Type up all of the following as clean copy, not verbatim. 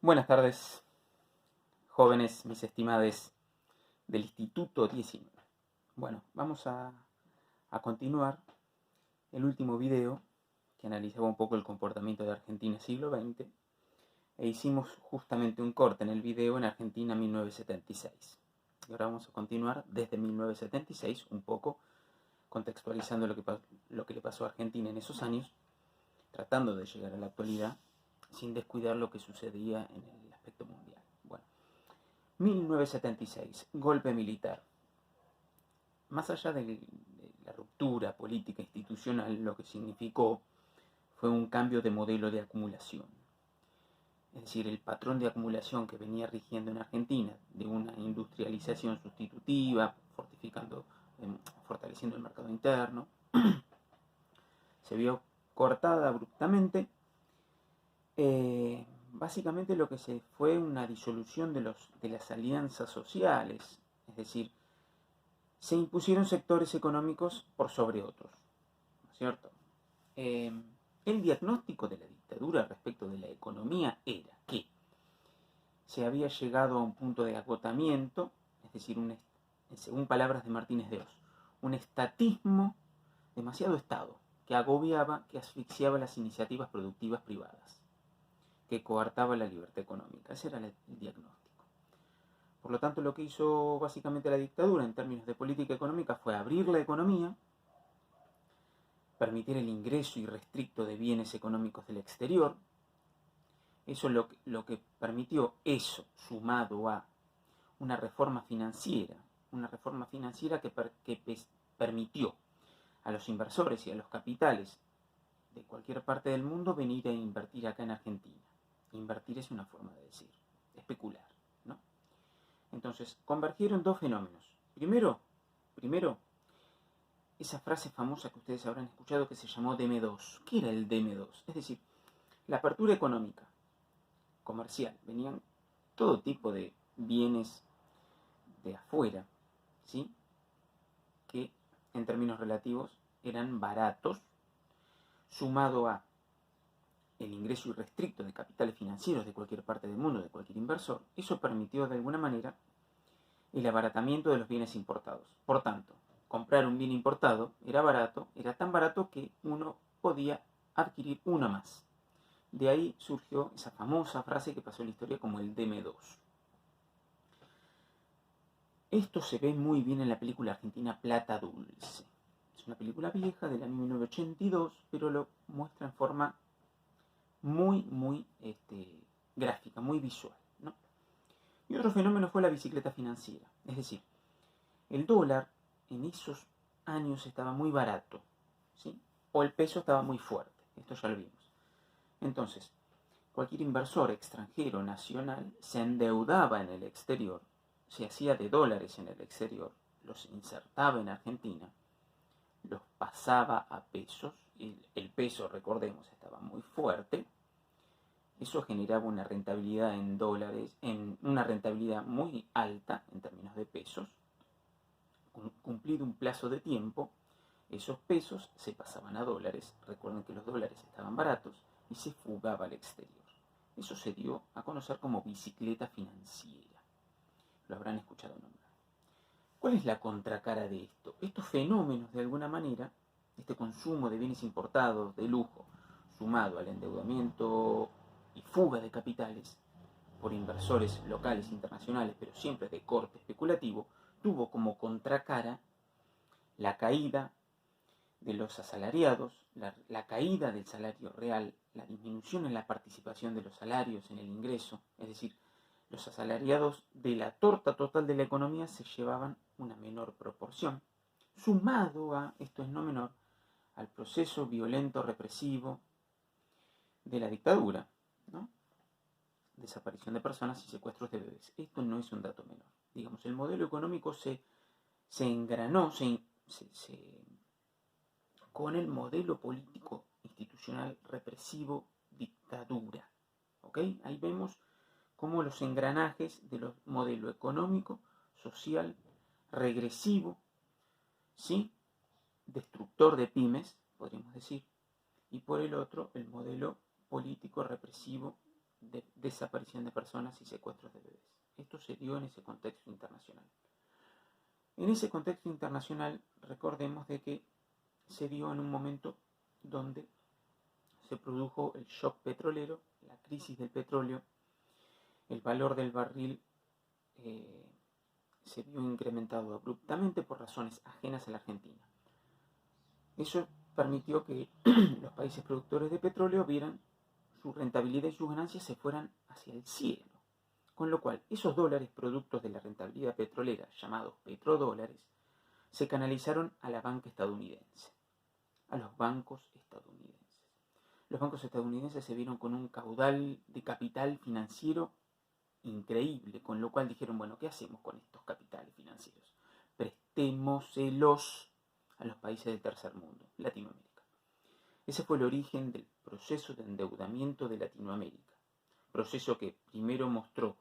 Buenas tardes, jóvenes, mis estimades del Instituto 19. Bueno, vamos a continuar el último video que analizaba un poco el comportamiento de Argentina siglo XX e hicimos justamente un corte en el video en Argentina 1976. Y ahora vamos a continuar desde 1976, un poco contextualizando lo que le pasó a Argentina en esos años, tratando de llegar a la actualidad sin descuidar lo que sucedía en el aspecto mundial. Bueno, 1976, golpe militar. Más allá de la ruptura política institucional, lo que significó fue un cambio de modelo de acumulación. Es decir, el patrón de acumulación que venía rigiendo en Argentina, de una industrialización sustitutiva, fortaleciendo el mercado interno, se vio cortada abruptamente. Básicamente lo que se fue una disolución de las alianzas sociales, es decir, se impusieron sectores económicos por sobre otros, ¿no es cierto? El diagnóstico de la dictadura respecto de la economía era que se había llegado a un punto de agotamiento, es decir, según palabras de Martínez de Oz, un estatismo, demasiado Estado, que agobiaba, que asfixiaba las iniciativas productivas privadas, que coartaba la libertad económica. Ese era el diagnóstico. Por lo tanto, lo que hizo básicamente la dictadura en términos de política económica fue abrir la economía, permitir el ingreso irrestricto de bienes económicos del exterior. Eso lo que permitió, eso sumado a una reforma financiera que permitió a los inversores y a los capitales de cualquier parte del mundo venir a invertir acá en Argentina. Invertir es una forma de decir, especular, ¿no? Entonces, convergieron dos fenómenos. Primero, esa frase famosa que ustedes habrán escuchado que se llamó DM2. ¿Qué era el DM2? Es decir, la apertura económica, comercial. Venían todo tipo de bienes de afuera, ¿sí? Que en términos relativos eran baratos, sumado a el ingreso irrestricto de capitales financieros de cualquier parte del mundo, de cualquier inversor. Eso permitió de alguna manera el abaratamiento de los bienes importados. Por tanto, comprar un bien importado era barato, era tan barato que uno podía adquirir uno más. De ahí surgió esa famosa frase que pasó en la historia como el DM2. Esto se ve muy bien en la película argentina Plata Dulce. Es una película vieja del año 1982, pero lo muestra en forma muy gráfica, muy visual, ¿no? Y otro fenómeno fue la bicicleta financiera. Es decir, el dólar en esos años estaba muy barato, ¿sí? O el peso estaba muy fuerte. Esto ya lo vimos. Entonces, cualquier inversor extranjero nacional se endeudaba en el exterior, se hacía de dólares en el exterior, los insertaba en Argentina, los pasaba a pesos, el peso, recordemos, estaba muy fuerte. Eso generaba una rentabilidad en dólares, una rentabilidad muy alta en términos de pesos. Cumplido un plazo de tiempo, esos pesos se pasaban a dólares. Recuerden que los dólares estaban baratos y se fugaba al exterior. Eso se dio a conocer como bicicleta financiera. Lo habrán escuchado nombrar. ¿Cuál es la contracara de esto? Estos fenómenos, de alguna manera, este consumo de bienes importados de lujo, sumado al endeudamiento y fuga de capitales por inversores locales e internacionales, pero siempre de corte especulativo, tuvo como contracara la caída de los asalariados, la caída del salario real, la disminución en la participación de los salarios en el ingreso, es decir, los asalariados de la torta total de la economía se llevaban una menor proporción, sumado a, esto es no menor, al proceso violento represivo de la dictadura, ¿no? Desaparición de personas y secuestros de bebés. Esto no es un dato menor. Digamos, el modelo económico se engranó con el modelo político institucional represivo dictadura. ¿Ok? Ahí vemos cómo los engranajes del modelo económico, social, regresivo, ¿sí? Destructor de pymes, podríamos decir, y por el otro, el modelo político represivo de desaparición de personas y secuestros de bebés. Esto se dio en ese contexto internacional. En ese contexto internacional, recordemos de que se dio en un momento donde se produjo el shock petrolero, la crisis del petróleo, el valor del barril se vio incrementado abruptamente por razones ajenas a la Argentina. Eso permitió que los países productores de petróleo vieran su rentabilidad y sus ganancias se fueran hacia el cielo. Con lo cual, esos dólares productos de la rentabilidad petrolera, llamados petrodólares, se canalizaron a la banca estadounidense, a los bancos estadounidenses. Los bancos estadounidenses se vieron con un caudal de capital financiero increíble, con lo cual dijeron, bueno, ¿qué hacemos con estos capitales financieros? Prestémoselos a los países del tercer mundo, Latinoamérica. Ese fue el origen del proceso de endeudamiento de Latinoamérica, proceso que primero mostró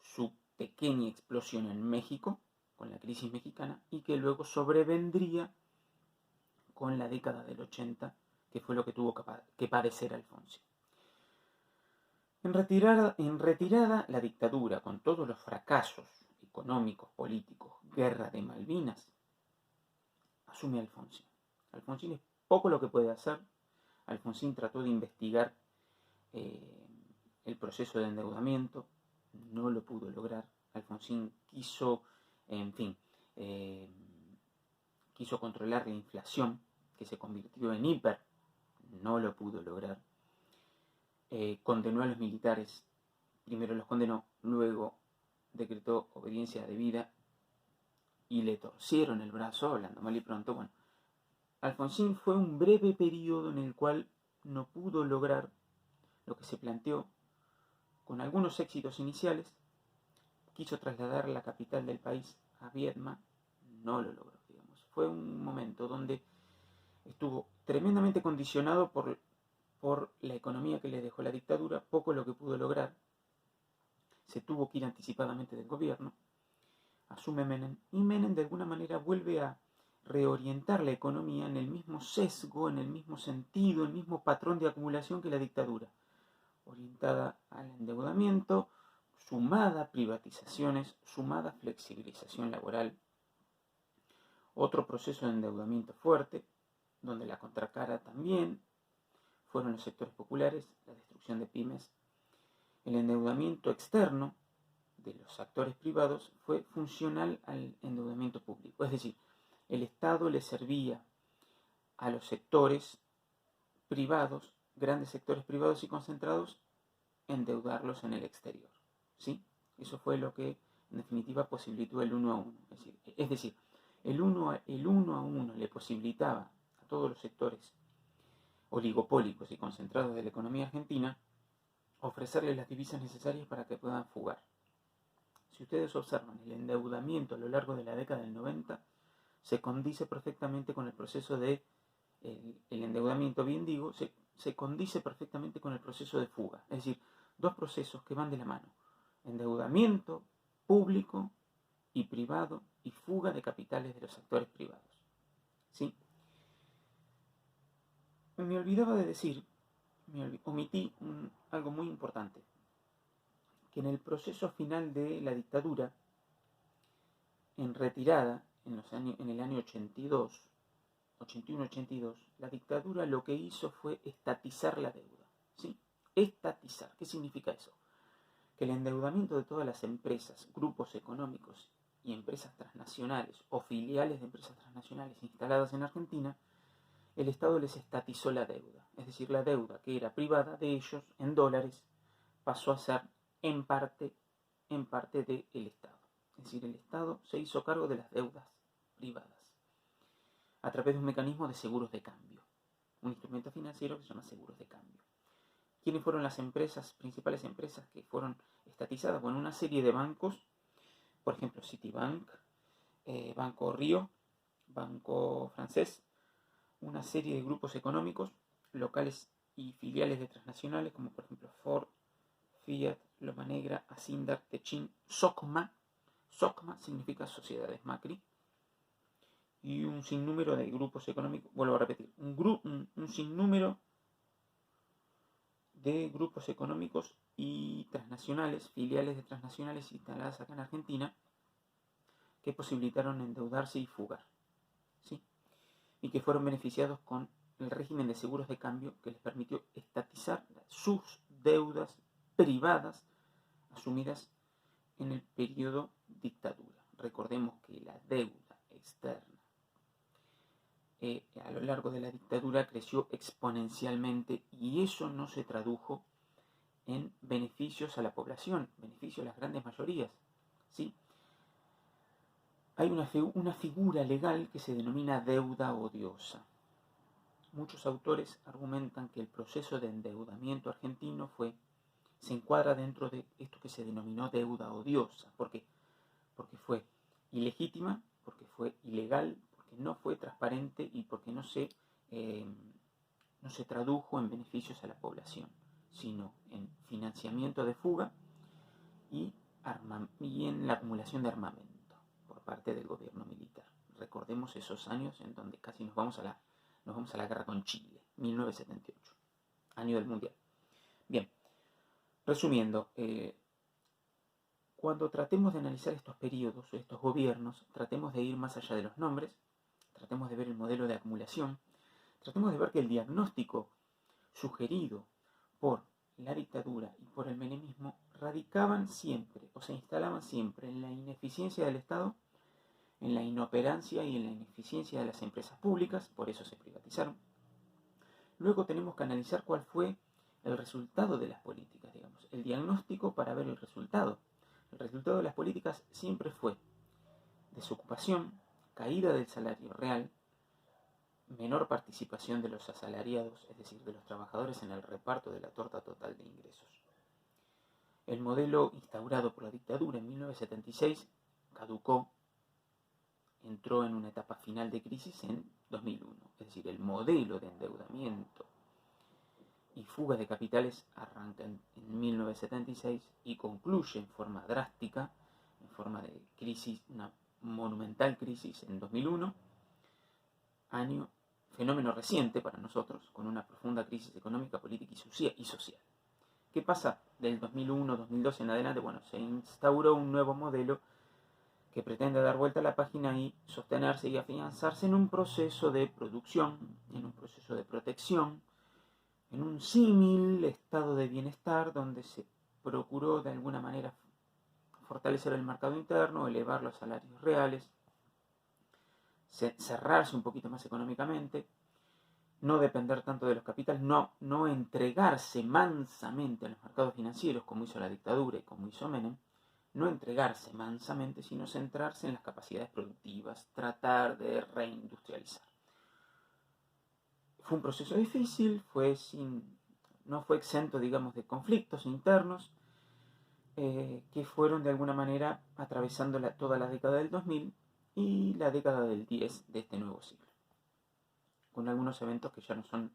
su pequeña explosión en México, con la crisis mexicana, y que luego sobrevendría con la década del 80, que fue lo que tuvo que padecer Alfonsín. En retirada, la dictadura, con todos los fracasos económicos, políticos, guerra de Malvinas, asume Alfonsín. Alfonsín es poco lo que puede hacer. Alfonsín trató de investigar el proceso de endeudamiento, no lo pudo lograr. Alfonsín quiso, quiso controlar la inflación, que se convirtió en hiper, no lo pudo lograr. Condenó a los militares, primero los condenó, luego decretó obediencia debida y le torcieron el brazo, hablando mal y pronto. Bueno, Alfonsín fue un breve periodo en el cual no pudo lograr lo que se planteó, con algunos éxitos iniciales. Quiso trasladar la capital del país a Viedma, no lo logró, digamos. Fue un momento donde estuvo tremendamente condicionado por la economía que le dejó la dictadura, poco lo que pudo lograr. Se tuvo que ir anticipadamente del gobierno, asume Menem, y Menem de alguna manera vuelve a reorientar la economía en el mismo sesgo, en el mismo sentido, el mismo patrón de acumulación que la dictadura, orientada al endeudamiento, sumada a privatizaciones, sumada a flexibilización laboral. Otro proceso de endeudamiento fuerte, donde la contracara también fueron los sectores populares, la destrucción de pymes. El endeudamiento externo de los actores privados fue funcional al endeudamiento público, es decir, el Estado le servía a los sectores privados, grandes sectores privados y concentrados, endeudarlos en el exterior, ¿sí? Eso fue lo que en definitiva posibilitó el 1 a 1, es decir, el 1 a 1 le posibilitaba a todos los sectores oligopólicos y concentrados de la economía argentina ofrecerles las divisas necesarias para que puedan fugar. Si ustedes observan el endeudamiento a lo largo de la década del 90, se condice perfectamente con el proceso de el endeudamiento, bien digo, se condice perfectamente con el proceso de fuga. Es decir, dos procesos que van de la mano. Endeudamiento público y privado y fuga de capitales de los actores privados. ¿Sí? Me olvidaba de decir, omití algo muy importante, que en el proceso final de la dictadura, en retirada, en el año 82, 81-82, la dictadura lo que hizo fue estatizar la deuda. ¿Sí? Estatizar. ¿Qué significa eso? Que el endeudamiento de todas las empresas, grupos económicos y empresas transnacionales o filiales de empresas transnacionales instaladas en Argentina, el Estado les estatizó la deuda. Es decir, la deuda que era privada de ellos en dólares pasó a ser en parte del Estado. Es decir, el Estado se hizo cargo de las deudas privadas a través de un mecanismo de seguros de cambio, un instrumento financiero que se llama seguros de cambio. ¿Quiénes fueron las principales empresas que fueron estatizadas? Bueno, una serie de bancos, por ejemplo, Citibank, Banco Río, Banco Francés, una serie de grupos económicos locales y filiales de transnacionales, como por ejemplo Ford, Fiat, Loma Negra, Asindar, Techin, Socma. Socma significa Sociedades Macri. Y un sinnúmero de grupos económicos, vuelvo a repetir, un sinnúmero de grupos económicos y transnacionales, filiales de transnacionales instaladas acá en Argentina, que posibilitaron endeudarse y fugar, ¿sí? Y que fueron beneficiados con el régimen de seguros de cambio que les permitió estatizar sus deudas privadas asumidas en el periodo dictadura. Recordemos que la deuda externa a lo largo de la dictadura creció exponencialmente y eso no se tradujo en beneficios a la población, beneficios a las grandes mayorías, ¿sí? Hay una figura legal que se denomina deuda odiosa. Muchos autores argumentan que el proceso de endeudamiento argentino se encuadra dentro de esto que se denominó deuda odiosa. ¿Por qué? Porque fue ilegítima, porque fue ilegal, porque no fue transparente y porque no se tradujo en beneficios a la población, sino en financiamiento de fuga y en la acumulación de armamento por parte del gobierno militar. Recordemos esos años en donde casi nos vamos a la guerra con Chile, 1978, año del Mundial. Bien, resumiendo, cuando tratemos de analizar estos periodos, estos gobiernos, tratemos de ir más allá de los nombres, tratemos de ver el modelo de acumulación, tratemos de ver que el diagnóstico sugerido por la dictadura y por el menemismo radicaban siempre o se instalaban siempre en la ineficiencia del Estado, en la inoperancia y en la ineficiencia de las empresas públicas, por eso se privatizaron. Luego tenemos que analizar cuál fue el resultado de las políticas, digamos, el diagnóstico para ver el resultado. El resultado de las políticas siempre fue desocupación, caída del salario real, menor participación de los asalariados, es decir, de los trabajadores en el reparto de la torta total de ingresos. El modelo instaurado por la dictadura en 1976 caducó, entró en una etapa final de crisis en 2001. Es decir, el modelo de endeudamiento y fuga de capitales arranca en 1976 y concluye en forma drástica, en forma de crisis, una monumental crisis en 2001, fenómeno reciente para nosotros, con una profunda crisis económica, política y social. ¿Qué pasa del 2001-2002 en adelante? Bueno, se instauró un nuevo modelo que pretende dar vuelta a la página y sostenerse y afianzarse en un proceso de producción, en un proceso de protección, en un símil estado de bienestar donde se procuró de alguna manera fortalecer el mercado interno, elevar los salarios reales, cerrarse un poquito más económicamente, no depender tanto de los capitales, no entregarse mansamente a los mercados financieros como hizo la dictadura y como hizo Menem, no entregarse mansamente, sino centrarse en las capacidades productivas, tratar de reindustrializar. Fue un proceso difícil, no fue exento, digamos, de conflictos internos que fueron de alguna manera atravesando toda la década del 2000 y la década del 10 de este nuevo siglo, con algunos eventos que ya no son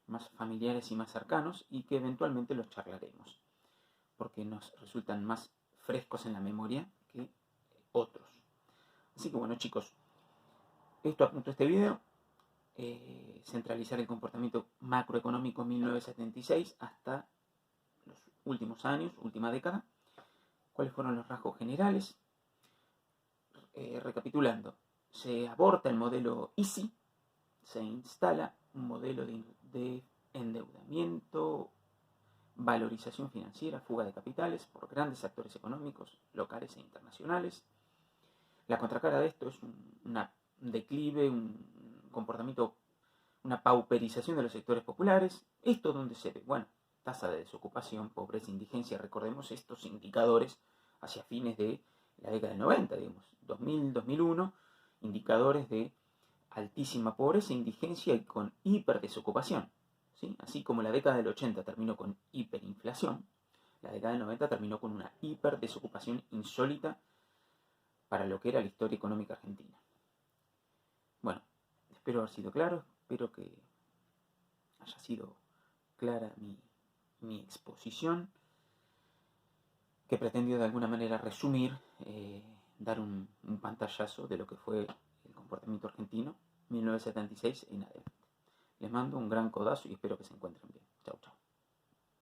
más familiares y más cercanos y que eventualmente los charlaremos, porque nos resultan más frescos en la memoria que otros. Así que bueno, chicos, esto apunto a este video. Centralizar el comportamiento macroeconómico 1976 hasta los últimos años, última década. ¿Cuáles fueron los rasgos generales? Recapitulando, se aborta el modelo EASY, se instala un modelo de endeudamiento, valorización financiera, fuga de capitales por grandes actores económicos, locales e internacionales. La contracara de esto es un declive, un comportamiento, una pauperización de los sectores populares. ¿Esto dónde se ve? Bueno, tasa de desocupación, pobreza, indigencia. Recordemos estos indicadores hacia fines de la década del 90, digamos, 2000, 2001, indicadores de altísima pobreza, indigencia y con hiperdesocupación, ¿sí? Así como la década del 80 terminó con hiperinflación, la década del 90 terminó con una hiperdesocupación insólita para lo que era la historia económica argentina. Bueno, espero haber sido claro, espero que haya sido clara mi exposición, que pretendió de alguna manera resumir, dar un pantallazo de lo que fue el comportamiento argentino 1976 en adelante. Les mando un gran codazo y espero que se encuentren bien. Chau, chau.